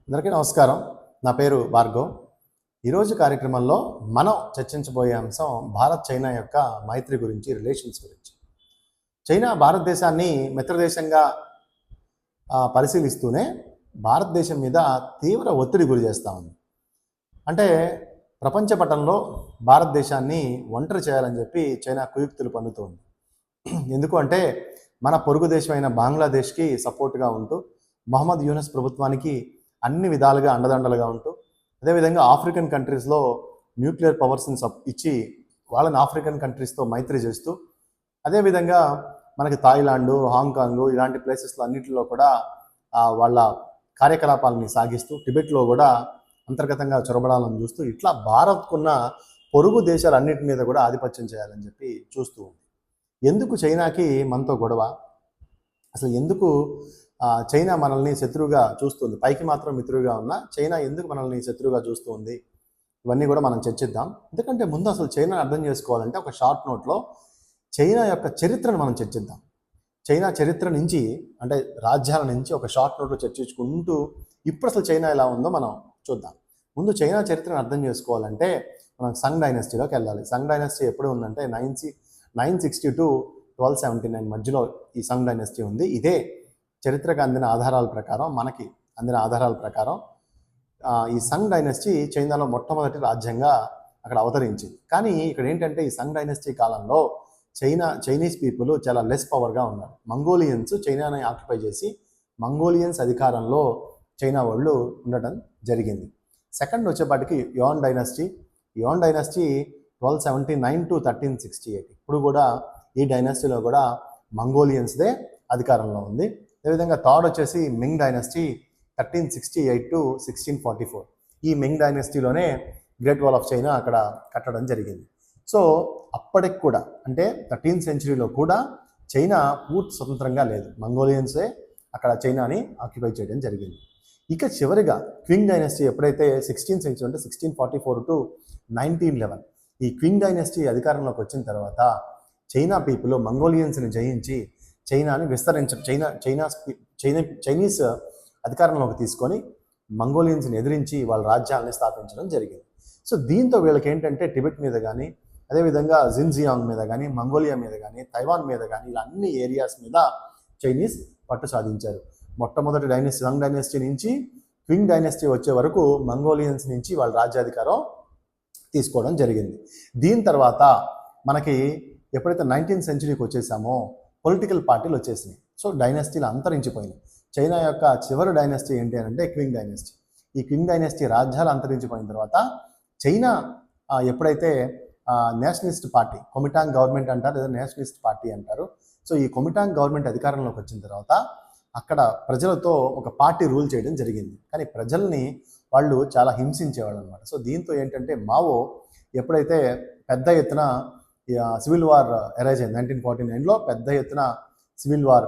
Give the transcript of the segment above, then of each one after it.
అందరికీ నమస్కారం. నా పేరు భార్గవ్. ఈరోజు కార్యక్రమంలో మనం చర్చించబోయే అంశం భారత్ చైనా యొక్క మైత్రి గురించి, రిలేషన్స్ గురించి. చైనా భారతదేశాన్ని మిత్రదేశంగా పరిశీలిస్తూనే భారతదేశం మీద తీవ్ర ఒత్తిడి గురి చేస్తూ ఉంది. అంటే ప్రపంచ పటంలో భారతదేశాన్ని ఒంటరి చేయాలని చెప్పి చైనా కుయుక్తులు పన్నుతోంది. ఎందుకు అంటే మన పొరుగు దేశమైన బంగ్లాదేశ్కి సపోర్ట్గా ఉంటూ, మొహమ్మద్ యూనస్ ప్రభుత్వానికి అన్ని విధాలుగా అండదండలుగా ఉంటూ, అదేవిధంగా ఆఫ్రికన్ కంట్రీస్లో న్యూక్లియర్ పవర్స్ని ఇచ్చి వాళ్ళని ఆఫ్రికన్ కంట్రీస్తో మైత్రి చేస్తూ, అదేవిధంగా మనకి థాయిలాండు, హాంకాంగు ఇలాంటి ప్లేసెస్లో అన్నింటిలో కూడా వాళ్ళ కార్యకలాపాలని సాగిస్తూ, టిబెట్లో కూడా అంతర్గతంగా చొరబడాలని చూస్తూ, ఇట్లా భారత్కున్న పొరుగు దేశాలన్నిటి మీద కూడా ఆధిపత్యం చేయాలని చెప్పి చూస్తూ ఉంది. ఎందుకు చైనాకి మనతో గొడవ? అసలు ఎందుకు చైనా మనల్ని శత్రువుగా చూస్తుంది? పైకి మాత్రం మిత్రులుగా ఉన్న చైనా ఎందుకు మనల్ని శత్రువుగా చూస్తుంది? ఇవన్నీ కూడా మనం చర్చిద్దాం. ఎందుకంటే ముందు అసలు చైనాని అర్థం చేసుకోవాలంటే ఒక షార్ట్ నోట్లో చైనా యొక్క చరిత్రను మనం చర్చిద్దాం. చైనా చరిత్ర నుంచి, అంటే రాజ్యాల నుంచి ఒక షార్ట్ నోట్లో చర్చించుకుంటూ ఇప్పుడు అసలు చైనా ఎలా ఉందో మనం చూద్దాం. ముందు చైనా చరిత్రను అర్థం చేసుకోవాలంటే మనం సంగ్ డైనస్టీలోకి వెళ్ళాలి. సంగ్ డైనస్టీ ఎప్పుడు ఉందంటే 960 to 1279 మధ్యలో ఈ సంగ్ డైనస్టీ ఉంది. ఇదే చరిత్రకు అందిన ఆధారాల ప్రకారం, మనకి అందిన ఆధారాల ప్రకారం ఈ సంగ్ డైనస్టీ చైనాలో మొట్టమొదటి రాజ్యంగా అక్కడ అవతరించింది. కానీ ఇక్కడ ఏంటంటే ఈ సంగ్ డైనస్టీ కాలంలో చైనీస్ పీపుల్ చాలా లెస్ పవర్గా ఉన్నారు. మంగోలియన్స్ చైనాని ఆక్యుపై చేసి మంగోలియన్స్ అధికారంలో చైనా వాళ్ళు ఉండటం జరిగింది. సెకండ్ వచ్చేపాటికి యువాన్ డైనస్టీ 1279 to 1368. ఇప్పుడు కూడా ఈ డైనస్టీలో కూడా మంగోలియన్స్దే అధికారంలో ఉంది. అదేవిధంగా థర్డ్ వచ్చేసి మింగ్ డైనస్టీ 1368 to 1644. ఈ మింగ్ డైనస్టీలోనే గ్రేట్ వాల్ ఆఫ్ చైనా అక్కడ కట్టడం జరిగింది. సో అప్పటికి కూడా, అంటే 13th centuryలో కూడా చైనా పూర్తి స్వతంత్రంగా లేదు. మంగోలియన్సే అక్కడ చైనాని ఆక్యుపై చేయడం జరిగింది. ఇక చివరిగా క్వింగ్ డైనస్టీ ఎప్పుడైతే 16th century అంటే 1644 to 1911 ఈ క్వింగ్ డైనస్టీ అధికారంలోకి వచ్చిన తర్వాత చైనా పీపుల్ మంగోలియన్స్ని జయించి చైనాని చైనీస్ అధికారంలోకి తీసుకొని మంగోలియన్స్ని ఎదిరించి వాళ్ళ రాజ్యాలని స్థాపించడం జరిగింది. సో దీంతో వీళ్ళకి ఏంటంటే టిబెట్ మీద కానీ, అదేవిధంగా జిన్జియాంగ్ మీద కానీ, మంగోలియా మీద కానీ, తైవాన్ మీద కానీ, ఇలా అన్ని ఏరియాస్ మీద చైనీస్ పట్టు సాధించారు. మొట్టమొదటి సంగ్ డైనస్టీ నుంచి క్వింగ్ డైనస్టీ వచ్చే వరకు మంగోలియన్స్ నుంచి వాళ్ళ రాజ్యాధికారం తీసుకోవడం జరిగింది. దీని తర్వాత మనకి ఎప్పుడైతే 19th centuryకి వచ్చేసామో పొలిటికల్ పార్టీలు వచ్చేసినాయి. సో డైనస్టీలు అంతరించిపోయినాయి. చైనా యొక్క చివరి డైనస్టీ ఏంటి అంటే క్వింగ్ డైనస్టీ. ఈ క్వింగ్ డైనస్టీ రాజ్యాలు అంతరించిపోయిన తర్వాత చైనా ఎప్పుడైతే నేషనలిస్ట్ పార్టీ, కొమిటాంగ్ గవర్నమెంట్ అంటారు, లేదా నేషనలిస్ట్ పార్టీ అంటారు. సో ఈ కొమిటాంగ్ గవర్నమెంట్ అధికారంలోకి వచ్చిన తర్వాత అక్కడ ప్రజలతో ఒక పార్టీ రూల్ చేయడం జరిగింది. కానీ ప్రజల్ని వాళ్ళు చాలా హింసించేవాళ్ళు అనమాట. సో దీంతో ఏంటంటే మావో ఎప్పుడైతే పెద్ద ఎత్తున సివిల్ వార్ ఎరైజ్ అయింది, 1949లో పెద్ద ఎత్తున సివిల్ వార్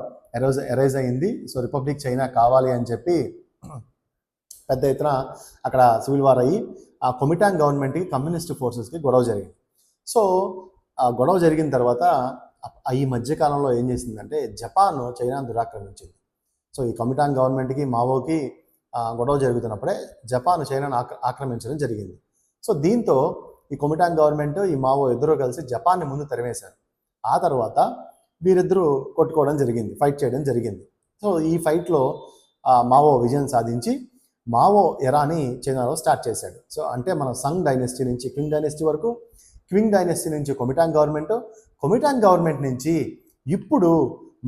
ఎరైజ్ అయింది. సో రిపబ్లిక్ చైనా కావాలి అని చెప్పి పెద్ద ఎత్తున అక్కడ సివిల్ వార్ అయ్యి ఆ కొమిటాంగ్ గవర్నమెంట్కి, కమ్యూనిస్ట్ ఫోర్సెస్కి గొడవ జరిగింది. సో ఆ గొడవ జరిగిన తర్వాత ఈ మధ్యకాలంలో ఏం చేసిందంటే జపాన్ చైనాను దురాక్రమించింది. సో ఈ కొమిటాంగ్ గవర్నమెంట్కి, మావోకి గొడవ జరుగుతున్నప్పుడే జపాన్ చైనాను ఆక్రమించడం జరిగింది. సో దీంతో ఈ కొమిటాంగ్ గవర్నమెంట్, ఈ మావో ఇద్దరూ కలిసి జపాన్ని ముందు తరిమేశారు. ఆ తర్వాత వీరిద్దరూ కొట్టుకోవడం జరిగింది, ఫైట్ చేయడం జరిగింది. సో ఈ ఫైట్లో మావో విజయం సాధించి మావో ఎరాని చైనాలో స్టార్ట్ చేశాడు. సో అంటే మన సంగ్ డైనస్టీ నుంచి క్వింగ్ డైనస్టీ వరకు, క్వింగ్ డైనస్టీ నుంచి కొమిటాంగ్ గవర్నమెంట్ నుంచి ఇప్పుడు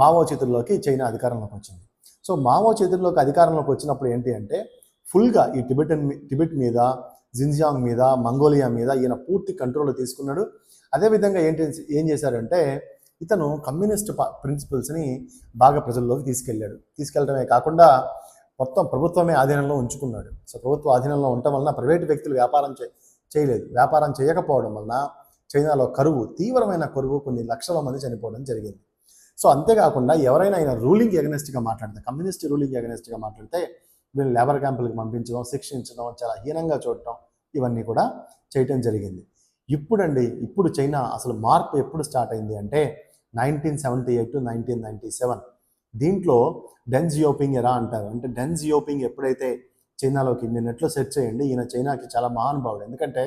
మావో చేతుల్లోకి చైనా అధికారంలోకి వచ్చింది. సో మావో చేతుల్లోకి అధికారంలోకి వచ్చినప్పుడు ఏంటి అంటే ఫుల్గా ఈ టిబెట్ మీద, జిన్జియాంగ్ మీద, మంగోలియా మీద ఈయన పూర్తి కంట్రోల్ తీసుకున్నాడు. అదేవిధంగా ఏం చేశారంటే ఇతను కమ్యూనిస్ట్ ప్రిన్సిపల్స్ని బాగా ప్రజల్లోకి తీసుకెళ్ళడమే కాకుండా మొత్తం ప్రభుత్వమే ఆధీనంలో ఉంచుకున్నాడు. సో ప్రభుత్వ ఆధీనంలో ఉండటం వలన ప్రైవేటు వ్యక్తులు వ్యాపారం చేయలేదు. వ్యాపారం చేయకపోవడం వలన చైనాలో తీవ్రమైన కరువు, కొన్ని లక్షల మంది చనిపోవడం జరిగింది. సో అంతేకాకుండా ఎవరైనా ఆయన రూలింగ్ ఎగనెస్ట్గా మాట్లాడితే, కమ్యూనిస్ట్ రూలింగ్ ఎగనెస్ట్గా మాట్లాడితే వీళ్ళు లేబర్ క్యాంపులకు పంపించడం, శిక్షించడం, చాలా హీనంగా చూడటం, ఇవన్నీ కూడా చేయటం జరిగింది. ఇప్పుడు చైనా అసలు మార్పు ఎప్పుడు స్టార్ట్ అయింది అంటే 1978 to 1997. దీంట్లో డెన్ జియోపింగ్ ఎరా అంటారు. అంటే డెన్ జియోపింగ్ ఎప్పుడైతే చైనాలోకి. మీరు నెట్లో సెర్చ్ చేయండి. ఈయన చైనాకి చాలా మహానుభావుడు. ఎందుకంటే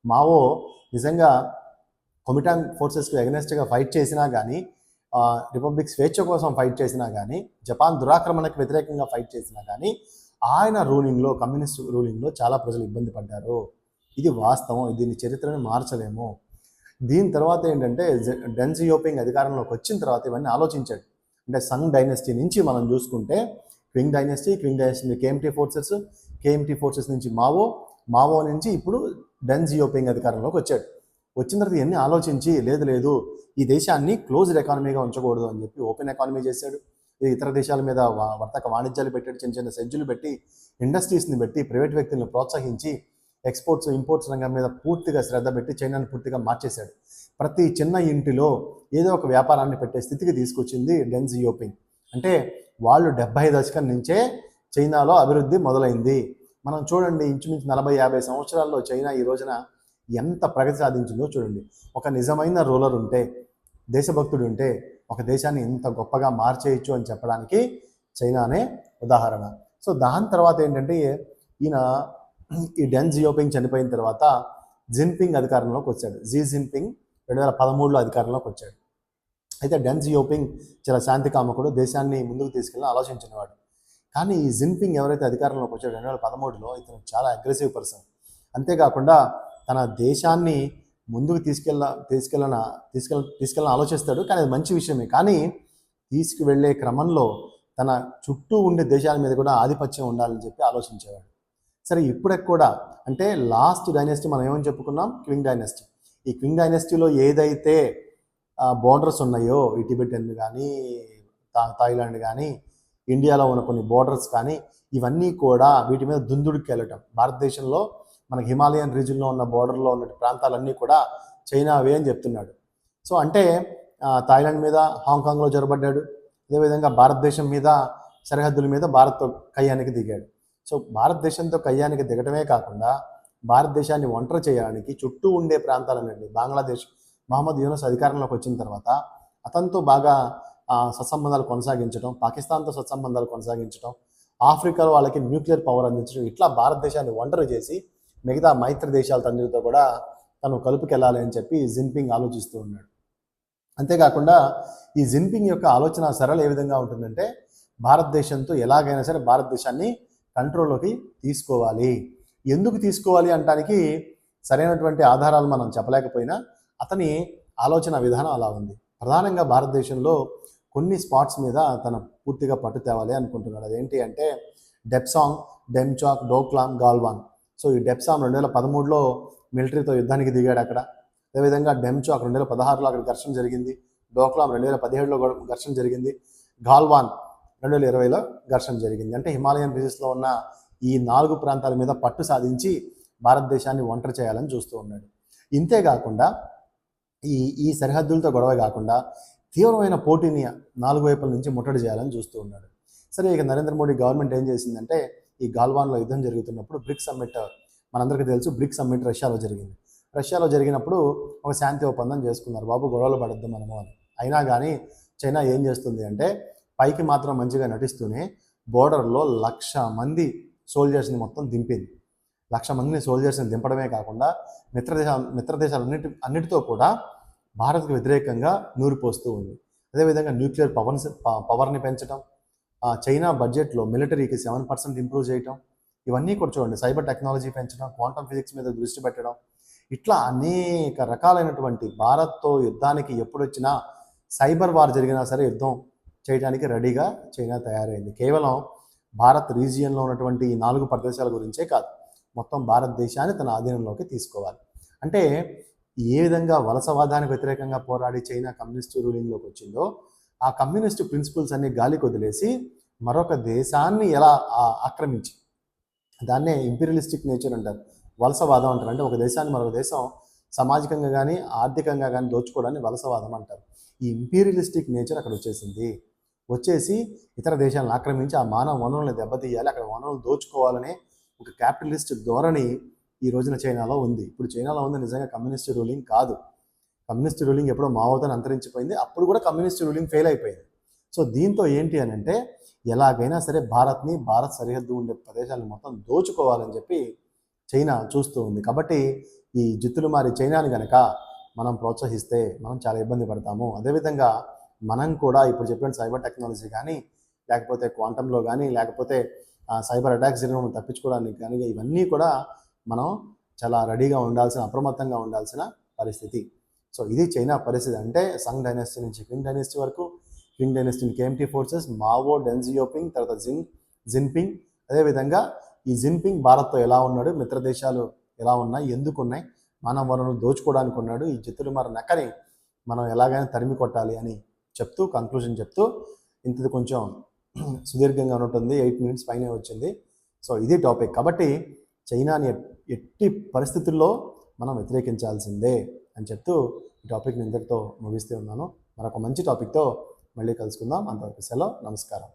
మావో నిజంగా కొమిటాంగ్ ఫోర్సెస్కి అగెనెస్ట్గా ఫైట్ చేసినా కానీ, రిపబ్లిక్ స్వేచ్ఛ కోసం ఫైట్ చేసినా కానీ, జపాన్ దురాక్రమణకు వ్యతిరేకంగా ఫైట్ చేసినా కానీ, ఆయన రూలింగ్లో, కమ్యూనిస్ట్ రూలింగ్లో చాలా ప్రజలు ఇబ్బంది పడ్డారు. ఇది వాస్తవం. దీని చరిత్రను మార్చలేము. దీని తర్వాత ఏంటంటే డెన్ సియోపింగ్ అధికారంలోకి వచ్చిన తర్వాత ఇవన్నీ ఆలోచించాడు. అంటే సంగ్ డైనస్టీ నుంచి మనం చూసుకుంటే క్వింగ్ డైనస్టీ కేఎంటీ ఫోర్సెస్ నుంచి మావో నుంచి ఇప్పుడు డెన్ సియోపింగ్ అధికారంలోకి వచ్చాడు. వచ్చిన తర్వాత ఇవన్నీ ఆలోచించి లేదు ఈ దేశాన్ని క్లోజ్డ్ ఎకానమీగా ఉంచకూడదు అని చెప్పి ఓపెన్ ఎకానమీ చేశాడు. ఇతర దేశాల మీద వర్తక వాణిజ్యాలు పెట్టాడు, చిన్న చిన్న సెజ్జులు పెట్టి, ఇండస్ట్రీస్ని పెట్టి, ప్రైవేట్ వ్యక్తులను ప్రోత్సహించి ఎక్స్పోర్ట్స్ ఇంపోర్ట్స్ రంగం మీద పూర్తిగా శ్రద్ధ పెట్టి చైనాను పూర్తిగా మార్చేశాడు. ప్రతి చిన్న ఇంటిలో ఏదో ఒక వ్యాపారాన్ని పెట్టే స్థితికి తీసుకొచ్చింది డెన్ సియోపింగ్. అంటే వాళ్ళు 70 దశకం నుంచే చైనాలో అభివృద్ధి మొదలైంది. మనం చూడండి, ఇంచుమించు 40-50 సంవత్సరాల్లో చైనా ఈ రోజున ఎంత ప్రగతి సాధించిందో చూడండి. ఒక నిజమైన రూలర్ ఉంటే, దేశభక్తుడు ఉంటే ఒక దేశాన్ని ఇంత గొప్పగా మార్చేయచ్చు అని చెప్పడానికి చైనానే ఉదాహరణ. సో దాని తర్వాత ఏంటంటే ఈయన ఈ డెన్ సియోపింగ్ చనిపోయిన తర్వాత జిన్పింగ్ అధికారంలోకి వచ్చాడు. జిన్పింగ్ 2013లో అధికారంలోకి వచ్చాడు. అయితే డెన్ సియోపింగ్ చాలా శాంతి కామకుడు, దేశాన్ని ముందుకు తీసుకెళ్ళి ఆలోచించినవాడు. కానీ ఈ జిన్పింగ్ ఎవరైతే అధికారంలోకి వచ్చాడో 2013లో, ఇతను చాలా అగ్రెసివ్ పర్సన్. అంతేకాకుండా తన దేశాన్ని ముందుకు తీసుకెళ్ళాలని ఆలోచిస్తాడు. కానీ అది మంచి విషయమే. కానీ తీసుకువెళ్ళే క్రమంలో తన చుట్టూ ఉండే దేశాల మీద కూడా ఆధిపత్యం ఉండాలని చెప్పి ఆలోచించేవాడు. సరే, ఇప్పటికి కూడా అంటే లాస్ట్ డైనెస్టీ మనం ఏమని చెప్పుకున్నాం, క్వింగ్ డైనెస్టీ. ఈ క్వింగ్ డైనెస్టీలో ఏదైతే బోర్డర్స్ ఉన్నాయో, ఈ టిబెటన్ కానీ, థాయిలాండ్ కానీ, ఇండియాలో ఉన్న కొన్ని బోర్డర్స్ కానీ, ఇవన్నీ కూడా వీటి మీద దుందుడికి వెళ్ళటం. భారతదేశంలో మనకి హిమాలయన్ రీజియన్లో ఉన్న బోర్డర్లో ఉన్న ప్రాంతాలన్నీ కూడా చైనావే అని చెప్తున్నాడు. సో అంటే థాయిలాండ్ మీద హాంకాంగ్లో జొరబడ్డాడు. అదేవిధంగా భారతదేశం మీద సరిహద్దుల మీద భారత్తో కయ్యానికి దిగాడు. సో భారతదేశంతో కయ్యానికి దిగటమే కాకుండా భారతదేశాన్ని ఒంటరి చేయడానికి చుట్టూ ఉండే ప్రాంతాలన్నింటినీ, బంగ్లాదేశ్ మహమ్మద్ యూనస్ అధికారంలోకి వచ్చిన తర్వాత అతనితో బాగా సత్సంబంధాలు కొనసాగించడం, పాకిస్తాన్తో సత్సంబంధాలు కొనసాగించడం, ఆఫ్రికాలో వాళ్ళకి న్యూక్లియర్ పవర్ అందించడం, ఇట్లా భారతదేశాన్ని ఒంటరి చేసి మిగతా మైత్రి దేశాలన్నిటితో కూడా తను కలుపుకెళ్ళాలి అని చెప్పి జిన్పింగ్ ఆలోచిస్తూ ఉన్నాడు. అంతేకాకుండా ఈ జిన్పింగ్ యొక్క ఆలోచన సరళ ఏ విధంగా ఉంటుందంటే, భారతదేశంతో ఎలాగైనా సరే భారతదేశాన్ని కంట్రోల్లోకి తీసుకోవాలి. ఎందుకు తీసుకోవాలి అనడానికి సరైనటువంటి ఆధారాలు మనం చెప్పలేకపోయినా అతని ఆలోచన విధానం అలా ఉంది. ప్రధానంగా భారతదేశంలో కొన్ని స్పాట్స్ మీద తన పూర్తిగా పట్టు తేవాలి అనుకుంటున్నాడు. అదేంటి అంటే డెప్సాంగ్, డెమ్చాక్, డోక్లాం, గాల్వాన్. సో ఈ డెప్సాంగ్ 2013లో మిలిటరీతో యుద్ధానికి దిగాడు అక్కడ. అదేవిధంగా డెమ్చాక్ 2016లో అక్కడ ఘర్షణ జరిగింది. డోక్లాం 2017లో ఘర్షణ జరిగింది. గాల్వాన్ 2020లో ఘర్షణ జరిగింది. అంటే హిమాలయన్ రీజన్స్లో ఉన్న ఈ 4 ప్రాంతాల మీద పట్టు సాధించి భారతదేశాన్ని ఒంటరి చేయాలని చూస్తూ ఉన్నాడు. ఇంతేకాకుండా ఈ సరిహద్దులతో గొడవ కాకుండా తీవ్రమైన పోటీని 4 వైపుల నుంచి ముట్టడి చేయాలని చూస్తూ ఉన్నాడు. సరే, ఇక నరేంద్ర మోడీ గవర్నమెంట్ ఏం చేసిందంటే, ఈ గాల్వాన్లో యుద్ధం జరుగుతున్నప్పుడు బ్రిక్స్ సమ్మిట్, మనందరికీ తెలుసు బ్రిక్స్ సమ్మిట్ రష్యాలో జరిగింది. రష్యాలో జరిగినప్పుడు ఒక శాంతి ఒప్పందం చేసుకున్నారు, బాబు గొడవలు పడద్దు మనము అని. అయినా కానీ చైనా ఏం చేస్తుంది అంటే, పైకి మాత్రం మంచిగా నటిస్తూనే బోర్డర్లో 1,00,000 మంది సోల్జర్స్ని మొత్తం దింపింది. 1,00,000 మందిని సోల్జర్స్ని దింపడమే కాకుండా అన్నిటితో కూడా భారత్కు వ్యతిరేకంగా నూరిపోస్తూ ఉంది. అదేవిధంగా న్యూక్లియర్ పవర్ని పెంచడం, చైనా బడ్జెట్లో మిలిటరీకి 7% ఇంప్రూవ్ చేయటం, ఇవన్నీ కూడా చూడండి. సైబర్ టెక్నాలజీ పెంచడం, క్వాంటమ్ ఫిజిక్స్ మీద దృష్టి పెట్టడం, ఇట్లా అనేక రకాలైనటువంటి భారత్తో యుద్ధానికి ఎప్పుడొచ్చినా సైబర్ వార్ జరిగినా సరే యుద్ధం చేయడానికి రెడీగా చైనా తయారైంది. కేవలం భారత్ రీజియన్లో ఉన్నటువంటి ఈ 4 ప్రదేశాల గురించే కాదు, మొత్తం భారతదేశాన్ని తన ఆధీనంలోకి తీసుకోవాలి. అంటే ఏ విధంగా వలసవాదానికి వ్యతిరేకంగా పోరాడి చైనా కమ్యూనిస్ట్ రూలింగ్లోకి వచ్చిందో, ఆ కమ్యూనిస్ట్ ప్రిన్సిపల్స్ అన్ని గాలికి వదిలేసి మరొక దేశాన్ని ఎలా ఆక్రమించి, దాన్నే ఇంపీరియలిస్టిక్ నేచర్ అంటారు, వలసవాదం అంటారు. అంటే ఒక దేశాన్ని మరొక దేశం సామాజికంగా కానీ ఆర్థికంగా కానీ దోచుకోవడాన్ని వలసవాదం అంటారు. ఈ ఇంపీరియలిస్టిక్ నేచర్ అక్కడ వచ్చేసి ఇతర దేశాలను ఆక్రమించి ఆ మానవ వనరులను దెబ్బతీయాలి, అక్కడ వనరులు దోచుకోవాలనే ఒక క్యాపిటలిస్ట్ ధోరణి ఈ రోజున చైనాలో ఉంది. ఇప్పుడు చైనాలో ఉంది నిజంగా కమ్యూనిస్ట్ రూలింగ్ కాదు. కమ్యూనిస్ట్ రూలింగ్ ఎప్పుడో మావోతో అంతరించిపోయింది. అప్పుడు కూడా కమ్యూనిస్ట్ రూలింగ్ ఫెయిల్ అయిపోయింది. సో దీంతో ఏంటి అని అంటే ఎలాగైనా సరే భారత్ సరిహద్దు ఉండే ప్రదేశాలను మొత్తం దోచుకోవాలని చెప్పి చైనా చూస్తూ ఉంది. కాబట్టి ఈ జిత్తులు మారి చైనాని కనుక మనం ప్రోత్సహిస్తే మనం చాలా ఇబ్బంది పడతాము. అదేవిధంగా మనం కూడా ఇప్పుడు చెప్పిన సైబర్ టెక్నాలజీ కానీ, లేకపోతే క్వాంటంలో కానీ, లేకపోతే సైబర్ అటాక్స్ జరిగిన మనం తప్పించుకోవడానికి కానీ, ఇవన్నీ కూడా మనం చాలా రెడీగా ఉండాల్సిన, అప్రమత్తంగా ఉండాల్సిన పరిస్థితి. సో ఇది చైనా పరిస్థితి. అంటే సంగ్ డైనాసిటీ నుంచి క్వింగ్ డైనాసిటీ వరకు, Qing dynasty KMT forces, Mao, Deng Xiaoping, తర్వాత జిన్పింగ్. అదేవిధంగా ఈ జిన్పింగ్ భారత్తో ఎలా ఉన్నాడు, మిత్ర దేశాలు ఎలా ఉన్నాయి, ఎందుకు ఉన్నాయి, మానవ వనరులు దోచుకోవడానికి ఉన్నాడు, ఈ జిత్తులు మరి నక్కని మనం ఎలాగైనా తరిమి కొట్టాలి అని చెప్తూ కంక్లూజన్ చెప్తూ, ఇంతది కొంచెం సుదీర్ఘంగా ఉంటుంది, 8 minutes పైనే వచ్చింది. సో ఇది టాపిక్. కాబట్టి చైనాని ఎట్టి పరిస్థితుల్లో మనం వ్యతిరేకించాల్సిందే అని చెప్తూ ఈ టాపిక్ని ఇంతటితో ముగిస్తూ ఉన్నాను. మరొక మంచి టాపిక్తో మళ్ళీ కలుసుకుందాం. అంతవరకు సెలవు. నమస్కారం.